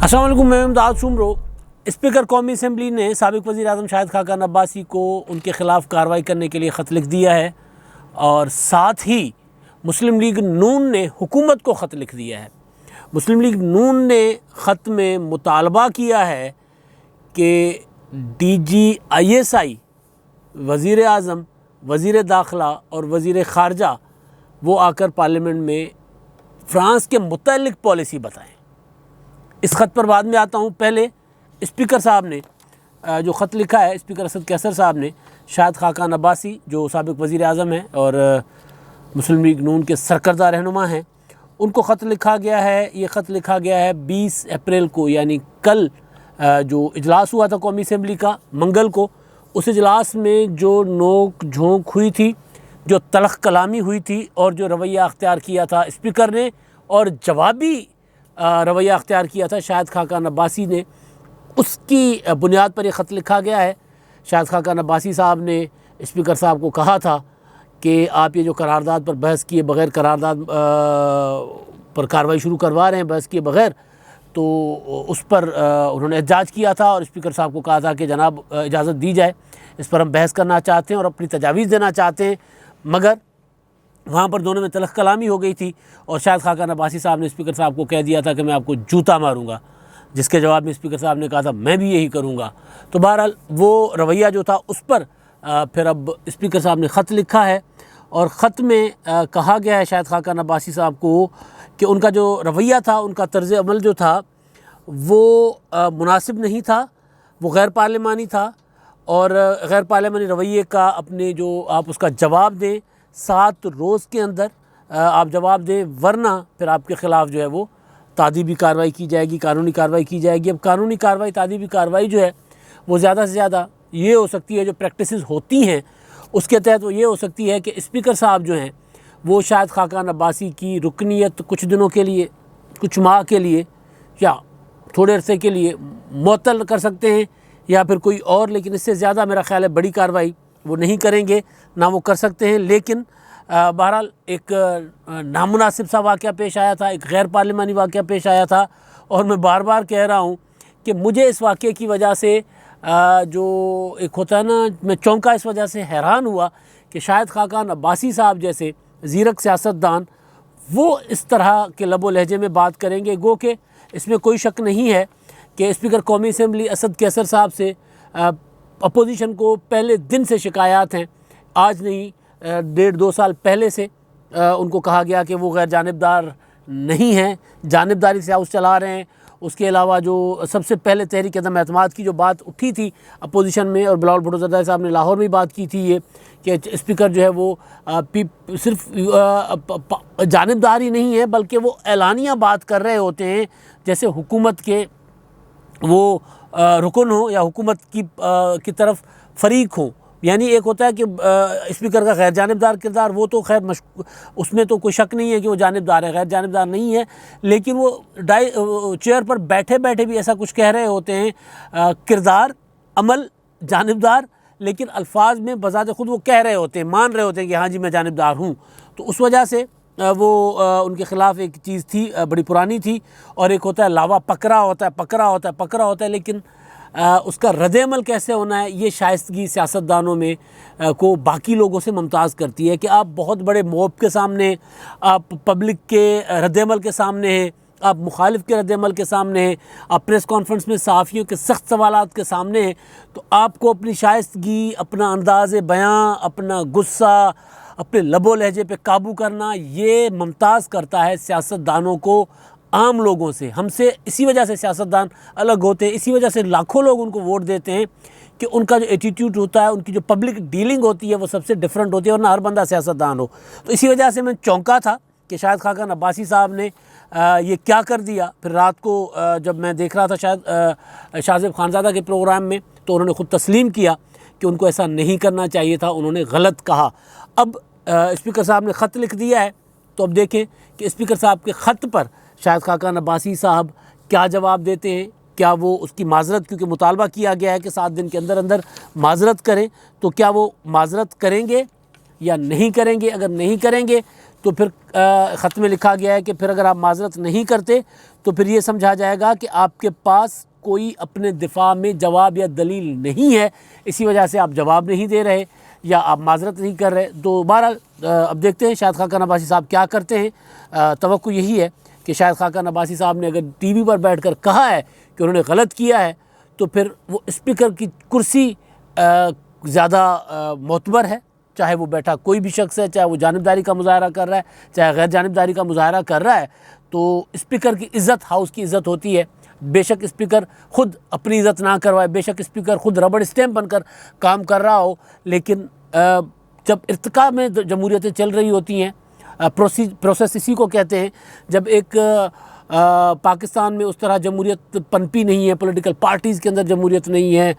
अस्सलाम वालेकुम, मैं इमदाद शुमरो। स्पीकर कौमी असम्बली ने साबिक़ वज़ीर आज़म शाहिद खाकान अब्बासी को उनके ख़िलाफ़ कार्रवाई करने के लिए ख़त लिख दिया है और साथ ही मुस्लिम लीग नून ने हुकूमत को ख़त लिख दिया है। मुस्लिम लीग नून ने ख़त में मुतालबा किया है कि DGISI, वज़ीर आज़म, वज़ीर दाखिला और वज़ीर ख़ारजा वो आकर पार्लियामेंट में फ़्रांस के मुतल्लिक़ पॉलिसी बताएं। इस ख़त पर बाद में आता हूँ। पहले स्पीकर साहब ने जो ख़त लिखा है, स्पीकर असद कैसर साहब ने शाहिद खाकान अब्बासी जो साबिक़ वज़ीर आज़म हैं और मुस्लिम लीग नून के सरकर्दा रहनुमा हैं, उनको ख़त लिखा गया है। ये ख़त लिखा गया है 20 अप्रैल को, यानी कल जो इजलास हुआ था कौमी असम्बली का मंगल को। उस इजलास में जो नोक झोंक हुई थी, जो तलख़ कलामी हुई थी और जो रवैया अख्तियार किया था स्पीकर ने और जवाबी रवैया अख्तियार किया था शाहिद खाकान अब्बासी ने, उसकी बुनियाद पर यह ख़त लिखा गया है। शाहिद खाकान अब्बासी साहब ने स्पीकर साहब को कहा था कि आप ये जो करारदाद पर बहस किए बग़ैर करारदाद पर कार्रवाई शुरू करवा रहे हैं बहस किए बग़ैर, तो उस पर उन्होंने एहतजाज किया था और स्पीकर साहब को कहा था कि जनाब इजाज़त दी जाए, इस पर हम बहस करना चाहते हैं और अपनी तजावीज़ देना चाहते हैं। मगर वहाँ पर दोनों में तलख़ कलामी हो गई थी और शाहिद खाकान अब्बासी साहब ने स्पीकर साहब को कह दिया था कि मैं आपको जूता मारूंगा, जिसके जवाब में स्पीकर साहब ने कहा था मैं भी यही करूँगा। तो बहरहाल वो रवैया जो था उस पर फिर अब स्पीकर साहब ने ख़त लिखा है और ख़त में कहा गया है शाहिद खाकान अब्बासी साहब को कि उनका जो रवैया था, उनका तर्ज़ अमल जो था वो मुनासिब नहीं था, वो गैर पार्लिमानी था और गैर पार्लिमानी रवैये का अपने जो आप उसका जवाब दें 7 रोज़ के अंदर आप जवाब दें, वरना फिर आपके ख़िलाफ़ जो है वो तादीबी कार्रवाई की जाएगी, कानूनी कार्रवाई की जाएगी। अब कानूनी कार्रवाई, तादीबी कार्रवाई जो है वो ज़्यादा से ज़्यादा ये हो सकती है, जो प्रैक्टिसेस होती हैं उसके तहत वो ये हो सकती है कि स्पीकर साहब जो हैं वो शाहिद खाकान अब्बासी की रुकनीत कुछ दिनों के लिए, कुछ माह के लिए या थोड़े अरसे के लिए मुअत्तल कर सकते हैं या फिर कोई और, लेकिन इससे ज़्यादा मेरा ख़्याल है बड़ी कार्रवाई वो नहीं करेंगे, ना वो कर सकते हैं। लेकिन बहरहाल एक नामुनासिब सा वाक़या पेश आया था, एक गैर पार्लिमानी वाक़या पेश आया था और मैं बार बार कह रहा हूँ कि मुझे इस वाक़े की वजह से जो एक होता है ना, मैं चौंका, इस वजह से हैरान हुआ कि शाहिद खाकान अब्बासी साहब जैसे ज़ीरक सियासतदान वो इस तरह के लबो लहजे में बात करेंगे। गो के इसमें कोई शक नहीं है कि स्पीकर कौमी असम्बली असद कैसर साहब से अपोजिशन को पहले दिन से शिकायत हैं, आज नहीं 1.5-2 साल पहले से उनको कहा गया कि वो गैर जानिबदार नहीं हैं, जानिबदारी से हाउस चला रहे हैं। उसके अलावा जो सबसे पहले तहरीक अदम एतमाद की जो बात उठी थी अपोजिशन में, और बिलावल भुट्टो ज़रदारी साहब ने लाहौर में बात की थी ये कि स्पीकर जो है वो सिर्फ जानिबदार ही नहीं है बल्कि वो एलानिया बात कर रहे होते हैं जैसे हुकूमत के वो रुकन हो या हुकूमत की तरफ फरीक हो। यानी एक होता है कि स्पीकर का गैर जानिबदार किरदार, वो तो खैर उसमें तो कोई शक नहीं है कि वो जानिबदार है, गैर जानिबदार नहीं है, लेकिन वो चेयर पर बैठे बैठे भी ऐसा कुछ कह रहे होते हैं, किरदार अमल जानिबदार, लेकिन अल्फाज में बजाते खुद वो कह रहे होते हैं, मान रहे होते हैं कि हाँ जी मैं जानिबदार हूँ। तो उस वजह से वो उनके ख़िलाफ़ एक चीज़ थी, बड़ी पुरानी थी, और एक होता है लावा पकड़ा होता है, पकड़ा होता है, लेकिन उसका रद्द-ए-अमल कैसे होना है, ये शाइस्तगी सियासतदानों में को बाकी लोगों से मुमताज़ करती है कि आप बहुत बड़े मॉब के सामने, आप पब्लिक के रद्द-ए-अमल के सामने हैं, आप मुखालिफ के रद्द-ए-अमल के सामने हैं, आप प्रेस कॉन्फ्रेंस में सहाफ़ियों के सख्त सवालात के सामने हैं, तो आपको अपनी शाइस्तगी, अपना अंदाज़ बयां, अपना गुस्सा, अपने लबो लहजे पे काबू करना, ये मुमताज़ करता है सियासतदानों को आम लोगों से। हमसे इसी वजह से सियासतदान अलग होते हैं, इसी वजह से लाखों लोग उनको वोट देते हैं कि उनका जो एटीट्यूड होता है, उनकी जो पब्लिक डीलिंग होती है वो सबसे डिफरेंट होती है, वरना हर बंदा सियासतदान हो। तो इसी वजह से मैं चौंका था कि शाहिद खाकान अब्बासी साहब ने ये क्या कर दिया। फिर रात को जब मैं देख रहा था शायद शाहज़ेब खानज़ादा के प्रोग्राम में, तो उन्होंने ख़ुद तस्लीम किया कि उनको ऐसा नहीं करना चाहिए था, उन्होंने गलत कहा। अब स्पीकर साहब ने ख़त लिख दिया है, तो अब देखें कि स्पीकर साहब के ख़त पर शाहिद खाकान अब्बासी साहब क्या जवाब देते हैं। क्या वो उसकी माज़रत, क्योंकि मुतालबा किया गया है कि 7 दिन के अंदर अंदर माज़रत करें, तो क्या वो माज़रत करेंगे या नहीं करेंगे? अगर नहीं करेंगे तो फिर ख़त में लिखा गया है कि फिर अगर आप माजरत नहीं करते तो फिर ये समझा जाएगा कि आपके पास कोई अपने दिफा में जवाब या दलील नहीं है, इसी वजह से आप जवाब नहीं दे रहे या आप माजरत नहीं कर रहे। तो बहरहाल अब देखते हैं शाहिद खाकान अब्बासी साहब क्या करते हैं। तवक्को यही है कि शाहिद खाकान अब्बासी साहब ने अगर टीवी पर बैठकर कहा है कि उन्होंने गलत किया है तो फिर वो स्पीकर की कुर्सी ज़्यादा मोतबर है, चाहे वो बैठा कोई भी शख्स है, चाहे वो जानिबदारी का मुजाहरा कर रहा है, चाहे गैर जानिबदारी का मुजाहरा कर रहा है। तो स्पीकर की इज़्ज़त हाउस की इज़्ज़त होती है। बेशक स्पीकर ख़ुद अपनी इज़्ज़त ना करवाए, बेशक स्पीकर ख़ुद रबड़ स्टैम्प बनकर काम कर रहा हो, लेकिन जब इर्तिका में जमहूरियतें चल रही होती हैं, प्रोसेस इसी को कहते हैं, जब एक पाकिस्तान में उस तरह जमहूरियत पनपी नहीं है, पॉलिटिकल पार्टीज़ के अंदर जमहूरियत नहीं है,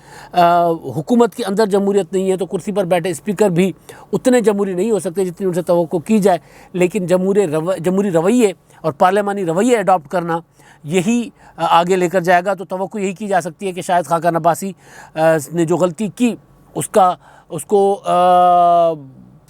हुकूमत के अंदर जमहूरियत नहीं है, तो कुर्सी पर बैठे स्पीकर भी उतने जमहूरी नहीं हो सकते जितनी उनसे तवक्को की जाए। लेकिन जमहूरी रवैये और पार्लियामानी रवैये अडॉप्ट करना यही आगे लेकर जाएगा। तो तवक्को यही की जा सकती है कि शायद खाकान अब्बासी ने जो गलती की उसको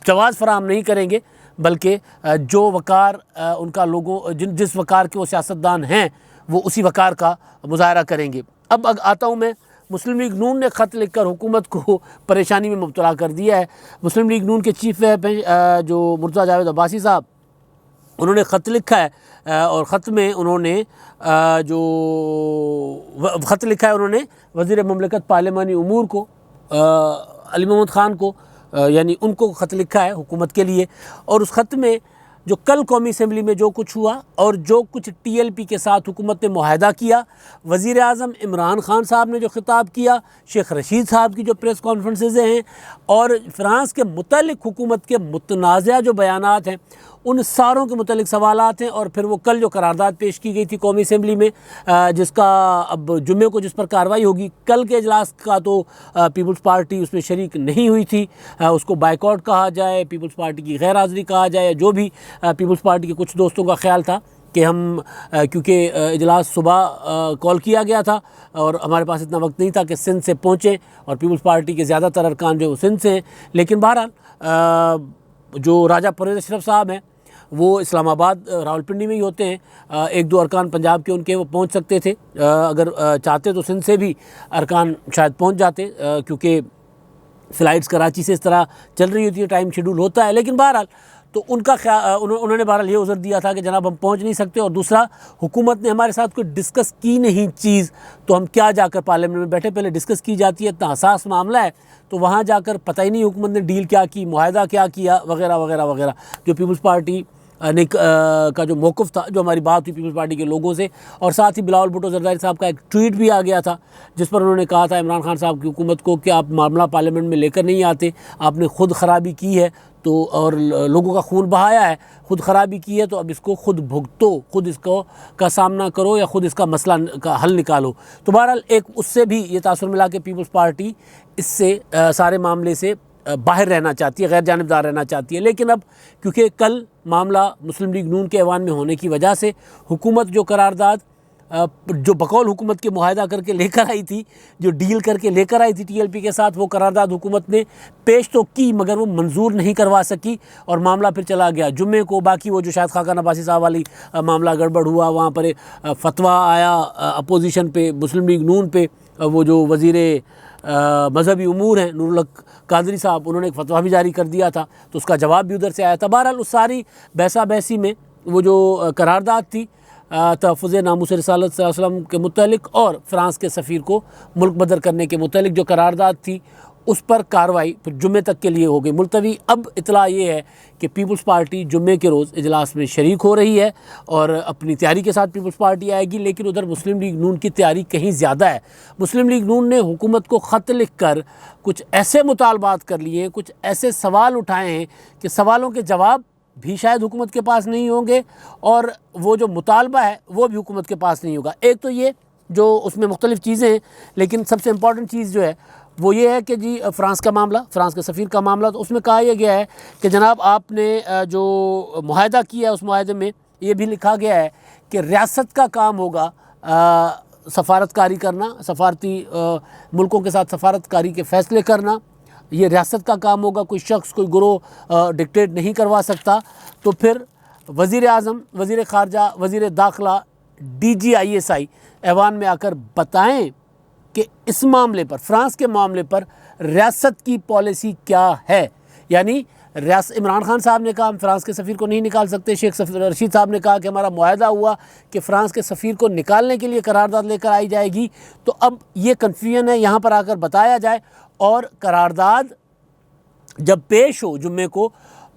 जवाज़ फराहम नहीं करेंगे, बल्कि जो वक़ार उनका लोगों जिस वक़ार के वो सियासतदान हैं वो उसी वक़ार का मुज़ाहरा करेंगे। अब आता हूँ मैं, मुस्लिम लीग नून ने ख़त लिखकर हुकूमत को परेशानी में मुब्तला कर दिया है। मुस्लिम लीग नून के चीफ व्हिप हैं जो मुर्तज़ा जावेद अब्बासी साहब, उन्होंने ख़त लिखा है और ख़त में उन्होंने उन्होंने वज़ीर ममलकत पार्लिमानी उमूर को अली मोहम्मद ख़ान को यानी उनको ख़त लिखा है हुकूमत के लिए। और उस ख़त में जो कल कौमी असम्बली में जो कुछ हुआ और जो कुछ TLP के साथ हुकूमत ने मुआहदा किया, वज़ीर आज़म इमरान ख़ान साहब ने जो ख़िताब किया, शेख रशीद साहब की जो प्रेस कॉन्फ्रेंसेज़ हैं और फ्रांस के मुतल्लिक़ हुकूमत के मुतनाज़ा जो बयानात हैं, उन सारों के मुतल्लिक़ सवालात हैं। और फिर वो कल जो करारदाद पेश की गई थी कौमी असम्बली में, जिसका अब जुम्मे को जिस पर कार्रवाई होगी, कल के इजलास का तो पीपल्स पार्टी उसमें शरीक नहीं हुई थी, उसको बाइकआउट कहा जाए, पीपल्स पार्टी की गैर हाज़िरी कहा जाए, जो भी पीपल्स पार्टी के कुछ दोस्तों का ख्याल था कि हम क्योंकि इजलास सुबह कॉल किया गया था और हमारे पास इतना वक्त नहीं था कि सिंध से पहुँचें, और पीपल्स पार्टी के ज़्यादातर अरकान जो सिंध से हैं। लेकिन बहरहाल जो राजा परवेज़ अशरफ साहब हैं वो इस्लामाबाद रावलपिंडी में ही होते हैं, एक दो अरकान पंजाब के उनके वो पहुंच सकते थे, अगर चाहते तो सिंध से भी अरकान शायद पहुंच जाते, क्योंकि फ़्लाइट्स कराची से इस तरह चल रही होती है, टाइम शेड्यूल होता है। लेकिन बहरहाल तो उनका उन्होंने बहरहाल ये उज़र दिया था कि जनाब हम पहुंच नहीं सकते, और दूसरा हुकूमत ने हमारे साथ कोई डिस्कस की नहीं चीज़, तो हम क्या जाकर पार्लियामेंट में बैठे, पहले डिस्कस की जाती है, इतना हसास मामला है, तो वहाँ जाकर पता ही नहीं हुकूमत ने डील क्या की, मुआहदा क्या किया, वगैरह वगैरह वगैरह। जो पीपल्स पार्टी का जो मौक़िफ़ था, जो हमारी बात हुई पीपल्स पार्टी के लोगों से, और साथ ही बिलावल भुट्टो ज़रदारी साहब का एक ट्वीट भी आ गया था जिस पर उन्होंने कहा था इमरान खान साहब की हुकूमत को कि आप मामला पार्लियामेंट में लेकर नहीं आते, आपने ख़ुद ख़राबी की है तो, और लोगों का खून बहाया है, ख़ुद ख़राबी की है, तो अब इसको ख़ुद भुगतो, ख़ुद इसको का सामना करो या ख़ुद इसका मसला का हल निकालो। तो बहरहाल एक उससे भी ये तासुर मिला कि पीपल्स पार्टी इससे सारे मामले से बाहर रहना चाहती है, गैर जानिबदार रहना चाहती है। लेकिन अब क्योंकि कल मामला मुस्लिम लीग नून के ऐवान में होने की वजह से हुकूमत जो करारदाद जो बकौल हुकूमत के मुआहदा करके लेकर आई थी, जो डील करके लेकर आई थी TLP के साथ, वो करारदाद हुकूमत ने पेश तो की मगर वो मंजूर नहीं करवा सकी, और मामला फिर चला गया जुम्मे को। बाकी वो जो शायद खाकान अब्बासी साहब वाली मामला गड़बड़ हुआ, वहाँ पर फतवा आया अपोजिशन पे, मुस्लिम लीग नून पे, वो जो वज़ीर मजहबी उमूर हैं नूरुल हक कादरी साहब, उन्होंने एक फतवा भी जारी कर दिया था, तो उसका जवाब भी उधर से आया था। बहरहाल उस सारी बहसा बहसी में वो जो करारदाद थी तहफ़्फ़ुज़ नामूस रिसालत सल्लल्लाहु अलैहि वसल्लम के मुतालिक और फ़्रांस के सफ़ीर को मुल्क बदर करने के मुतालिक जो करारदाद थी, उस पर कार्रवाई फिर जुम्मे तक के लिए हो गई मुलतवी। अब इतला ये है कि पीपल्स पार्टी जुम्मे के रोज़ इजलास में शरीक हो रही है और अपनी तैयारी के साथ पीपल्स पार्टी आएगी, लेकिन उधर मुस्लिम लीग नून की तैयारी कहीं ज़्यादा है। मुस्लिम लीग नून ने हुकूमत को ख़त लिख कर कुछ ऐसे मुतालबात कर लिए, कुछ ऐसे सवाल उठाए हैं कि सवालों के जवाब भी शायद हुकूमत के पास नहीं होंगे, और वो जो मुतालबा है वो भी हुकूमत के पास नहीं होगा। एक तो ये जो उसमें मुख्तलिफ़ चीज़ें हैं, लेकिन सबसे इम्पॉर्टेंट चीज़ जो है वो ये है कि जी फ़्रांस का मामला, फ़्रांस के सफ़ीर का मामला, तो उसमें कहा यह गया है कि जनाब आपने जो मुआहदा किया है उस मुआहदे में ये भी लिखा गया है कि रियासत का काम होगा सफारतकारी करना, सफारती मुल्कों के साथ सफारतकारी के फ़ैसले करना, ये रियासत का काम होगा, कोई शख्स कोई गिरोह डिक्टेट नहीं करवा सकता। तो फिर वज़ीर आज़म, वज़ीर ख़ारजा, वज़ीर दाखिला, DGISI ऐवान में आकर बताएं कि इस मामले पर, फ़्रांस के मामले पर रियासत की पॉलिसी क्या है। यानी इमरान खान साहब ने कहा हम फ़्रांस के सफ़ीर को नहीं निकाल सकते। शेख रशीद साहब ने कहा कि हमारा मुआहदा हुआ कि फ़्रांस के सफ़ीर को निकालने के लिए करारदाद लेकर आई जाएगी। तो अब ये कन्फ्यूजन है, यहाँ पर आकर बताया जाए। और करारदाद जब पेश हो जुम्मे को,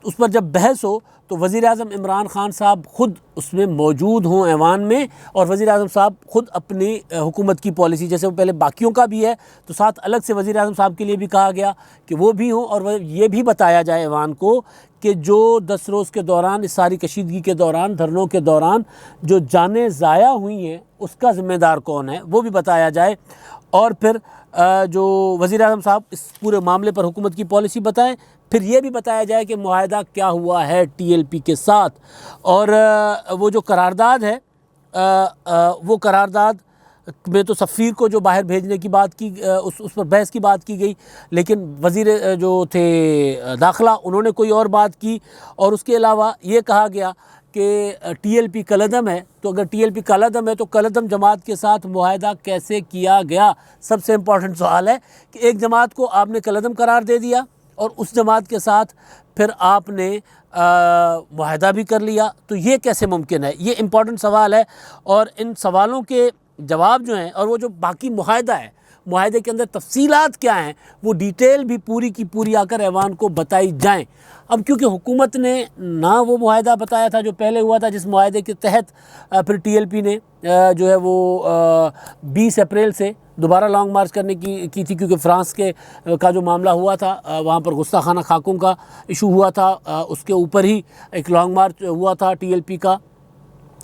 उस पर जब बहस हो, तो वज़ीर आज़म इमरान खान साहब ख़ुद उसमें मौजूद हों ऐवान में, और वज़ीर आज़म साहब ख़ुद अपनी हुकूमत की पॉलिसी, जैसे वो पहले बाकियों का भी है तो साथ अलग से वज़ीर आज़म साहब के लिए भी कहा गया कि वो भी हों, और ये भी बताया जाए ऐवान को कि जो 10 रोज़ के दौरान, इस सारी कशीदगी के दौरान, धरनों के दौरान जो जानें ज़ाया हुई हैं उसका ज़िम्मेदार कौन है, वो भी बताया जाए। और फिर जो वज़ीर आज़म साहब इस पूरे मामले पर हुकूमत की पॉलिसी बताएं। फिर ये भी बताया जाए कि मुआहदा क्या हुआ है TLP के साथ। और वो जो करारदाद है, वो करारदाद में तो सफ़ीर को जो बाहर भेजने की बात की, उस पर बहस की बात की गई, लेकिन वज़ीर जो थे दाखिला उन्होंने कोई और बात की। और उसके अलावा ये कहा गया कि TLP कलअदम है, तो अगर TLP कलअदम है तो कलअदम जमात के साथ मुआहदा कैसे किया गया। सबसे इम्पॉर्टेंट सवाल है कि एक जमात को आपने कलअदम करार दे दिया और उस जमात के साथ फिर आपने मुआहदा भी कर लिया, तो ये कैसे मुमकिन है। ये इम्पॉर्टेंट सवाल है। और इन सवालों के जवाब जो हैं, और वो जो बाकी मुआहदा है, मुआहदे के अंदर तफसीलात क्या हैं, वो डिटेल भी पूरी की पूरी आकर ऐवान को बताई जाएं। अब क्योंकि हुकूमत ने ना वो मुआहदा बताया था जो पहले हुआ था, जिस मुआहदे के तहत फिर TLP ने जो है वो 20 अप्रैल से दोबारा लॉन्ग मार्च करने की थी, क्योंकि फ़्रांस के का जो मामला हुआ था, वहाँ पर गुस्ताखाना खाकों का इशू हुआ था, उसके ऊपर ही एक लॉन्ग मार्च हुआ था TLP का।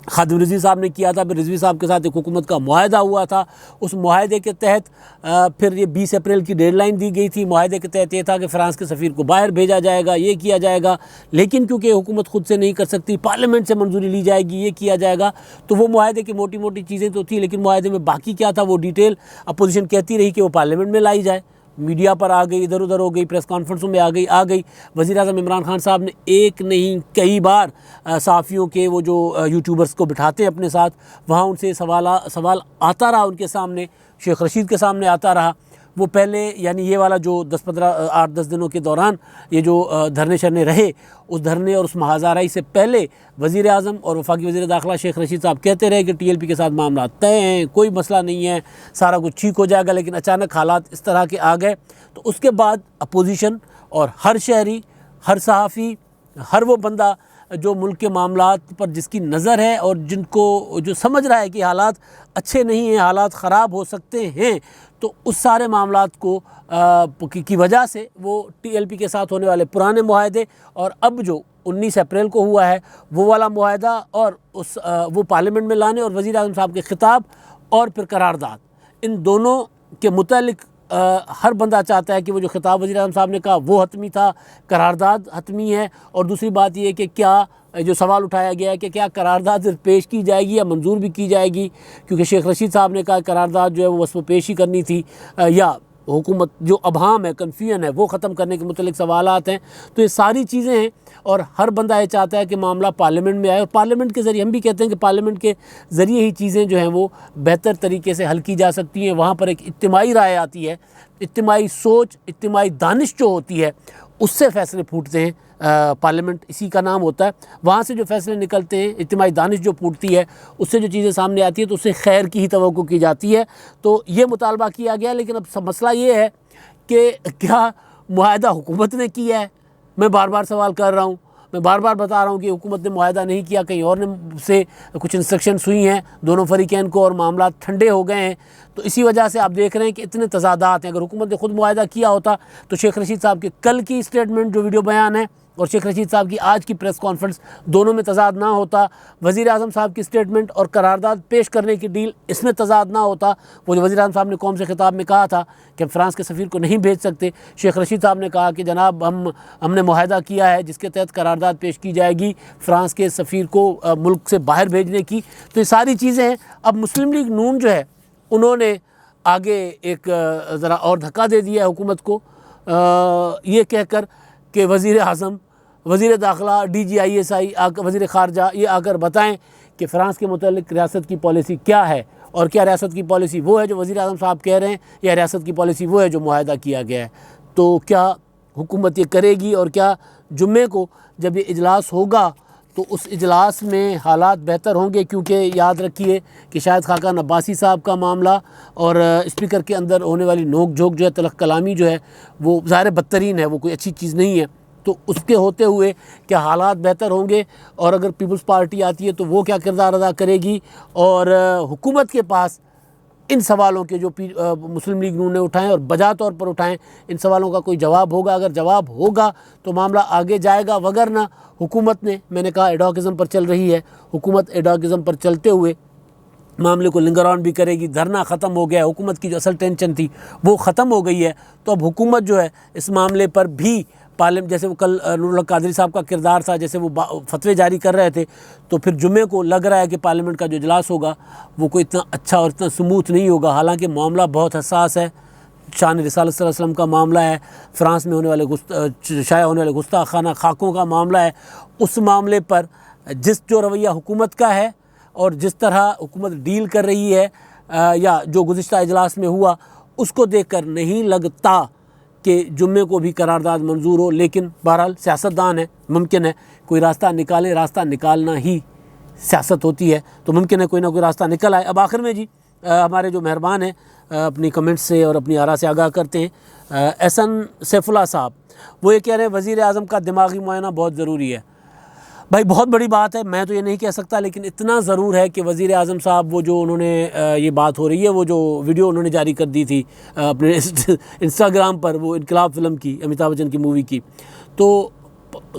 खादिम रिजवी साहब ने किया था, फिर रिजवी साहब के साथ एक हुकूमत का मुआहदा हुआ था। उस मुआहदे के तहत फिर ये 20 अप्रैल की डेडलाइन दी गई थी। मुआहदे के तहत ये था कि फ़्रांस के सफ़ीर को बाहर भेजा जाएगा, ये किया जाएगा, लेकिन क्योंकि हुकूमत खुद से नहीं कर सकती, पार्लियामेंट से मंजूरी ली जाएगी, ये किया जाएगा। तो वो मुआहदे की मोटी मोटी चीज़ें तो थी, लेकिन मुआहदे में बाकी क्या था वो डिटेल अपोजिशन कहती रही कि वो पार्लियामेंट में लाई जाए। मीडिया पर आ गई, इधर उधर हो गई, प्रेस कॉन्फ्रेंसों में आ गई। वज़ीर आज़म इमरान खान साहब ने एक नहीं कई बार सहाफ़ियों के, वो जो यूट्यूबर्स को बिठाते हैं अपने साथ, वहाँ उनसे सवाल आता रहा, उनके सामने, शेख रशीद के सामने आता रहा। वो पहले यानी ये वाला जो 8-10 दिनों के दौरान ये जो धरने शरने रहे, उस धरने और उस महाज़ाराई से पहले वज़ीर आज़म और वफाकी वज़ीर दाखिला शेख रशीद साहब कहते रहे कि TLP के साथ मामला तय हैं, कोई मसला नहीं है, सारा कुछ ठीक हो जाएगा। लेकिन अचानक हालात इस तरह के आ गए, तो उसके बाद अपोजिशन और हर शहरी, हर सहाफ़ी, हर वो बंदा जो मुल्क के मामलात पर जिसकी नज़र है और जिनको जो समझ रहा है कि हालात अच्छे नहीं हैं, हालात ख़राब हो सकते हैं, तो उस सारे मामलात को की वजह से वो TLP के साथ होने वाले पुराने मुआहदे और अब जो 19 अप्रैल को हुआ है वो वाला मुआहदा और वो पार्लियामेंट में लाने और वज़ीर आज़म साहब के ख़िताब और फिर करारदाद, इन दोनों के मुतालिक हर बंदा चाहता है कि वो जो ख़िताब वज़ीर आज़म साहब ने कहा वो हतमी था, करारदाद हतमी है। और दूसरी बात ये है कि क्या जो सवाल उठाया गया है कि क्या करारदाद पेश की जाएगी या मंजूर भी की जाएगी, क्योंकि शेख रशीद साहब ने कहा करारदाद जो है वो बस वो पेश ही करनी थी, या हुकूमत जो अभाम है, कन्फ्यूजन है, वो ख़त्म करने के मुतल्लिक़ सवालात हैं। तो ये सारी चीज़ें हैं और हर बंदा ये चाहता है कि मामला पार्लियामेंट में आए, और पार्लियामेंट के ज़रिए, हम भी कहते हैं कि पार्लियामेंट के ज़रिए ही चीज़ें जो हैं वो बेहतर तरीके से हल की जा सकती हैं। वहाँ पर एक इज्तिमाई राय आती है, इज्तिमाई सोच, इज्तिमाई दानिश जो होती है, उससे फ़ैसले फूटते हैं। पार्लियामेंट इसी का नाम होता है। वहाँ से जो फ़ैसले निकलते हैं, इज्तिमाई दानिश जो फूटती है, उससे जो चीज़ें सामने आती है तो उससे खैर की ही तवक्को की जाती है। तो ये मुतालबा किया गया। लेकिन अब मसला ये है कि क्या मुआहदा हुकूमत ने किया है? मैं बार बार सवाल कर रहा हूँ, मैं बार बार बता रहा हूँ कि हुकूमत ने मुआहदा नहीं किया, कहीं और ने से कुछ इंस्ट्रक्शंस हुई हैं दोनों फरीकैन को और मामला ठंडे हो गए हैं। तो इसी वजह से आप देख रहे हैं कि इतने तज़ादात हैं। अगर हुकूमत ने खुद मुआहदा किया होता तो शेख रशीद साहब के कल की स्टेटमेंट जो वीडियो बयान है और शेख रशीद साहब की आज की प्रेस कॉन्फ्रेंस, दोनों में तज़ाद ना होता। वज़ीर आज़म साहब की स्टेटमेंट और करारदाद पेश करने की डील, इसमें तज़ाद ना होता। वो जो वज़ीर आज़म साहब ने कौम से खिताब में कहा था कि हम फ़्रांस के सफ़ीर को नहीं भेज सकते, शेख रशीद साहब ने कहा कि जनाब हमने मुआहदा किया है जिसके तहत करारदाद पेश की जाएगी फ़्रांस के सफ़ीर को मुल्क से बाहर भेजने की। तो ये सारी चीज़ें हैं। अब मुस्लिम लीग नून जो है उन्होंने आगे एक ज़रा और धक्का दे दिया है हुकूमत को, ये कहकर कि वज़ीर आज़म वज़ीर दाखिला, DGISI, वज़ीर ख़ारजा ये आकर बताएं कि फ़्रांस के मुतल्लिक़ रियासत की पॉलिसी क्या है, और क्या रियासत की पॉलिसी वो है जो वज़ीर आज़म साहब कह रहे हैं, या रियासत की पॉलिसी वो है जो मुआहदा किया गया है। तो क्या हुकूमत ये करेगी, और क्या जुम्मे को जब ये इजलास होगा तो उस इजलास में हालात बेहतर होंगे? क्योंकि याद रखिए कि शायद खाकान अब्बासी साहब का मामला और स्पीकर के अंदर होने वाली नोक झोंक जो है, तलख कलामी जो है, वो ज़ाहिर बदतरीन है, वो कोई अच्छी चीज़ नहीं है। तो उसके होते हुए क्या हालात बेहतर होंगे, और अगर पीपल्स पार्टी आती है तो वो क्या किरदार अदा करेगी, और हुकूमत के पास इन सवालों के जो मुस्लिम लीग नून ने उठाएं और बजा तौर पर उठाएं, इन सवालों का कोई जवाब होगा? अगर जवाब होगा तो मामला आगे जाएगा, वगरना हुकूमत ने, मैंने कहा एडॉकिज़म पर चल रही है, हुकूमत एडॉकिज़म पर चलते हुए मामले को लिंगर ऑन भी करेगी। धरना ख़त्म हो गया है, हुकूमत की जो असल टेंशन थी वो ख़त्म हो गई है। तो अब हुकूमत जो है इस मामले पर भी पार्लियामेंट, जैसे वो कल नूरुल्लाह कादरी साहब का किरदार था, जैसे वो फतवे जारी कर रहे थे, तो फिर जुम्मे को लग रहा है कि पार्लियामेंट का जो इजलास होगा वो कोई इतना अच्छा और इतना स्मूथ नहीं होगा। हालांकि मामला बहुत हसास है, शान रिसालत सल्लल्लाहु अलैहि वसल्लम का मामला है, फ़्रांस में होने वाले शाया होने वाले गुस्ताखाना खाकों का मामला है। उस मामले पर जो रवैया हुकूमत का है और जिस तरह हुकूमत डील कर रही है, या जो गुज़िश्ता इजलास में हुआ, उसको देखकर नहीं लगता कि जुम्मे को भी करारदाद मंजूर हो। लेकिन बहरहाल सियासतदान है, मुमकिन है कोई रास्ता निकाले, रास्ता निकालना ही सियासत होती है, तो मुमकिन है कोई ना कोई रास्ता निकल आए। अब आखिर में जी हमारे जो मेहरबान हैं अपनी कमेंट्स से और अपनी आरा से आगाह करते हैं, एहसन सैफुल्लाह साहब, वो ये कह रहे हैं वज़ीर आज़म का दिमागी मुआयना बहुत ज़रूरी है। भाई बहुत बड़ी बात है, मैं तो ये नहीं कह सकता, लेकिन इतना ज़रूर है कि वज़ीर आज़म साहब वो जो उन्होंने ये बात हो रही है, वो जो वीडियो उन्होंने जारी कर दी थी अपने इंस्टाग्राम पर, वो इनकलाब फ़िल्म की, अमिताभ बच्चन की मूवी की, तो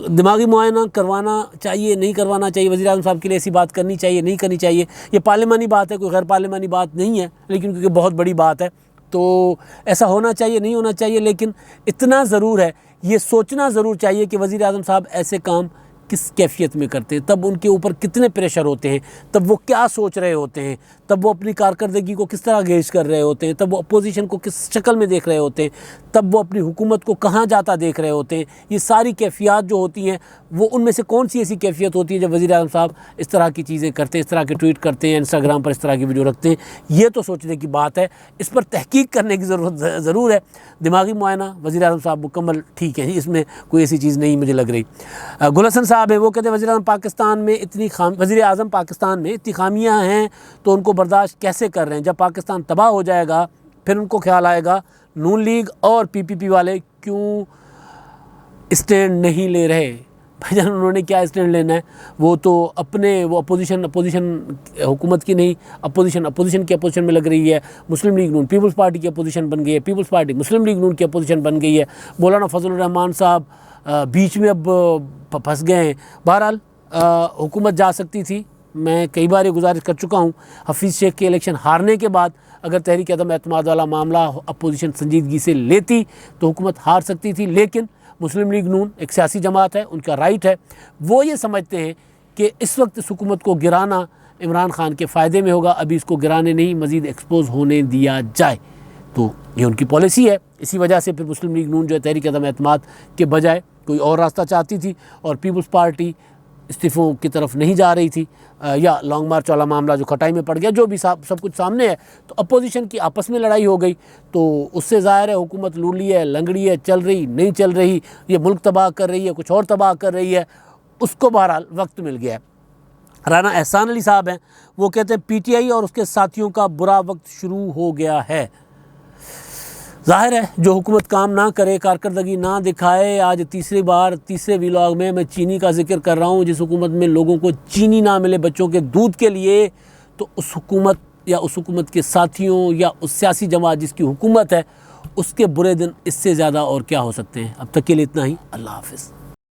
दिमागी मुआयना करवाना चाहिए, नहीं करवाना चाहिए, वज़ीर आज़म साहब के लिए ऐसी बात करनी चाहिए, नहीं करनी चाहिए? ये पार्लिमानी बात है, कोई गैर पार्लिमानी बात नहीं है, लेकिन क्योंकि बहुत बड़ी बात है तो ऐसा होना चाहिए, नहीं होना चाहिए। लेकिन इतना ज़रूर है, ये सोचना ज़रूर चाहिए कि वज़ीर आज़म साहब ऐसे काम किस कैफियत में करते हैं, तब उनके ऊपर कितने प्रेशर होते हैं, तब वो क्या सोच रहे होते हैं, तब वो अपनी कारकर्दगी को किस तरह गेज कर रहे होते हैं, तब वो अपोजिशन को किस शक्ल में देख रहे होते हैं, तब वो अपनी हुकूमत को कहाँ जाता देख रहे होते हैं। ये सारी कैफियत जो होती हैं, वो उनमें से कौन सी ऐसी कैफियत होती है जब वज़ीर आज़म साहब इस तरह की चीज़ें करते हैं, इस तरह के ट्वीट करते हैं, इंस्टाग्राम पर इस तरह की वीडियो रखते हैं? ये तो सोचने की बात है, इस पर तहकीक करने की ज़रूरत ज़रूर है। दिमागी मुआयना वज़ीर आज़म साहब मुकम्मल ठीक है, इसमें कोई ऐसी चीज़ नहीं मुझे लग रही। गुल हसन साहब है, वो कहते हैं वज़ीर आज़म पाकिस्तान में इतनी खामियाँ हैं तो उनको बर्दाश्त कैसे कर रहे हैं? जब पाकिस्तान तबाह हो जाएगा फिर उनको ख्याल आएगा नून लीग और PPP वाले क्यों स्टैंड नहीं ले रहे। भाईजान उन्होंने क्या स्टैंड लेना है? वो तो अपने वो अपोजिशन हुकूमत की नहीं, अपोजिशन की अपोजिशन में लग रही है। मुस्लिम लीग नून पीपल्स पार्टी की अपोजिशन बन गई है, पीपल्स पार्टी मुस्लिम लीग नून की अपोजिशन बन गई है। मौलाना फजलुर रहमान साहब बीच में अब फंस गए हैं। बहरहाल हुकूमत जा सकती थी, मैं कई बार ये गुजारिश कर चुका हूँ, हफीज़ शेख के इलेक्शन हारने के बाद अगर तहरीक अदम एतमाद वाला मामला अपोजिशन संजीदगी से लेती तो हुकूमत हार सकती थी। लेकिन मुस्लिम लीग नून एक सियासी जमात है, उनका राइट है, वो ये समझते हैं कि इस वक्त इस हुकूमत को गिराना इमरान खान के फ़ायदे में होगा, अभी इसको गिराने नहीं, मज़ीद एक्सपोज होने दिया जाए। तो ये उनकी पॉलिसी है। इसी वजह से फिर मुस्लिम लीग नून जो है तहरीक अदम एतमाद के बजाय कोई और रास्ता चाहती थी, और पीपल्स पार्टी इस्तीफ़ों की तरफ नहीं जा रही थी, या लॉन्ग मार्च वाला मामला जो खटाई में पड़ गया, जो भी सब कुछ सामने है, तो अपोजिशन की आपस में लड़ाई हो गई। तो उससे ज़ाहिर है हुकूमत लूली है, लंगड़ी है, चल रही नहीं चल रही, ये मुल्क तबाह कर रही है, कुछ और तबाह कर रही है, उसको बहरहाल वक्त मिल गया है। राना एहसान अली साहब हैं, वो कहते हैं PTI और उसके साथियों का बुरा वक्त शुरू हो गया है। ज़ाहिर है जो हुकूमत काम ना करे, कारकर्दगी ना दिखाए, आज तीसरे व्लॉग में मैं चीनी का जिक्र कर रहा हूँ, जिस हुकूमत में लोगों को चीनी ना मिले बच्चों के दूध के लिए, तो उस हुकूमत या उस हुकूमत के साथियों या उस सियासी जमात जिसकी हुकूमत है, उसके बुरे दिन इससे ज़्यादा और क्या हो सकते हैं। अब तक के लिए इतना ही, अल्लाह हाफ़िज़।